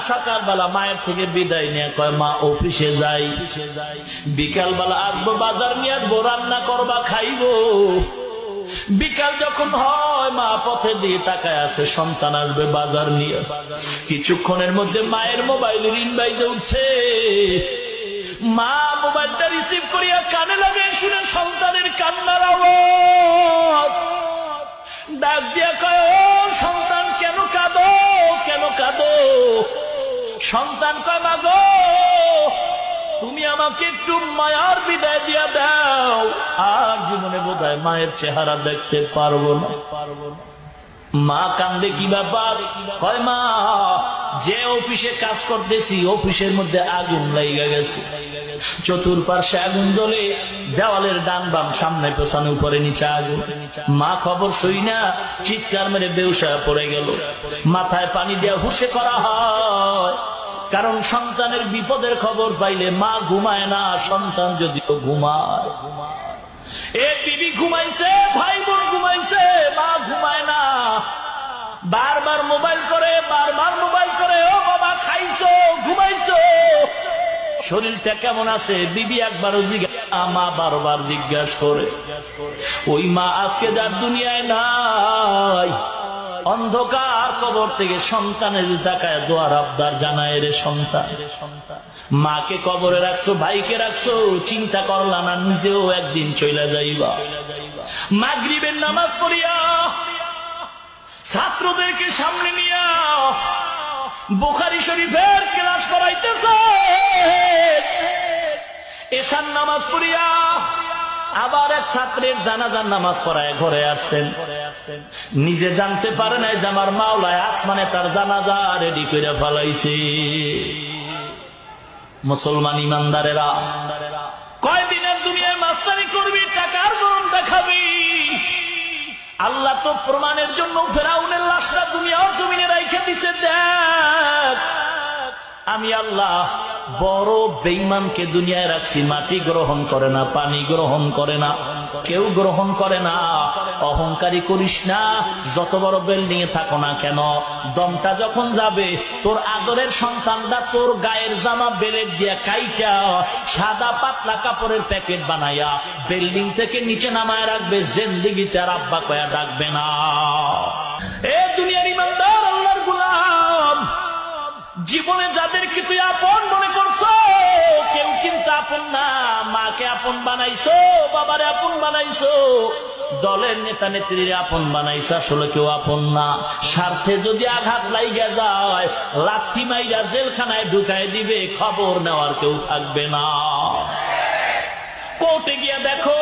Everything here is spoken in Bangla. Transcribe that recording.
সকালবেলা মায়ের থেকে বিদায় নিয়ে কয় মা অফিসে যাই, বিকালবেলা আসবো বাজার নিয়ে আসবো, রান্না করবা খাইবো। বিকাল যখন হয় মা পথে দিয়ে তাকায় আছে, সন্তান আসবে বাজার নিয়ে। কিছুক্ষণের মধ্যে মায়ের মোবাইলে রিং বাইজে উঠছে। মা মোবাইলটা রিসিভ করিয়া কানে লাগে, শুনে সন্তানের কান্নার আওয়াজ। ডাক দিয়া কয় ও সন্তান, কেন কাঁদো, কেন কাঁদো? সন্তান কয় মা গো, তুমি আমাকে একটু মায়ার বিদায় দিয়া দাও, আর জীবনে বোধহয় মায়ের চেহারা দেখতে পারবো না। মা কান্দে, কি ব্যাপার? কয় মা, যে অফিসে কাজ করতেছি অফিসের মধ্যে আগুন লেগে গেছে, চতুর্পার্শ্বে আগুন জ্বলে, দেওয়ালের ডান বাম সামনে পেছনে উপরে নিচে আগুন। মা খবর শুই না চিৎকার মেরে বেহুশ পড়ে গেল। মাথায় পানি দেওয়া হুঁশে করা হয়, কারণ সন্তানের বিপদের খবর পাইলে মা ঘুমায় না, সন্তান যদিও ঘুমায়। এ বিবি ঘুমাইছে, ভাই বোন ঘুমাইছে, মা ঘুমায় না। বারবার মোবাইল করে, বারবার মোবাইল করে, ও বাবা খাইছো, ঘুমাইছো, শরীরটা কেমন আছে? বিবি একবারও জিজ্ঞাসা, মা বারবার জিজ্ঞাসা করে। ওই মা আজকে যার দুনিয়ায় নাই, অন্ধকার কবর থেকে সন্তানের তাকায় দোয়ার আবদার জানায়, রে সন্তান, মাকে কবরে রাখছো, ভাইকে রাখছো, চিন্তা করলা না নিজেও একদিন চলে যাইবা। মাগরিবের নামাজ পড়িয়া ছাত্রদেরকে সামনে নিয়া বুখারী শরীফের ক্লাস করাইতেছে। এশার নামাজ পড়িয়া আবার এক ছাত্রের জানাজার নামাজ পড়ায় ঘরে আসছেন। নিজে জানতে পারে নাই যে আমার মাওলায় আসমানে তার জানাজা রেডি করে ফেলাইছে। মুসলমান ইমানদারেরা, কয়দিনের দুনিয়ায় মাস্তানি করবি, টাকার গরম দেখাবি? আল্লাহ তো প্রমাণের জন্য ফেরাউনের লাশটা দুনিয়ার জমিনে রাইখে দিছে। দেখ, আমি আল্লাহ বড় বেঈমানকে দুনিয়ায় রাখছি, মাটি গ্রহণ করে না, পানি গ্রহণ করে না, কেউ গ্রহণ করে না। অহংকারী করিস না, যত বড় বিল্ডিং এ থাকো না কেন, দমটা যখন যাবে তোর আদরের সন্তানটা তোর গায়ের জামা বেলেট দিয়া কাইটা সাদা পাতলা কাপড়ের প্যাকেট বানাইয়া বিল্ডিং থেকে নিচে নামায় রাখবে, জিন্দেগিতে আর আব্বা কয়া ডাকবে না। এ দুনিয়ার ইমানদার আল্লাহর গোলাম, জীবনে যাদেরকে তুই আপন মনে করছো, কেউ কিন্তু আপন না। মাকে আপন বানাইছো, বাবারে আপন বানাইছো, দলের নেতা নেত্রীর আপন বানাইছো, আসলে কেউ আপন না। স্বার্থে যদি আঘাত লাইগা যায়, লাথি মাইরা জেলখানায় ঢুকায় দিবে, খবর নেওয়ার কেউ থাকবে না। কোর্টে গিয়া দেখো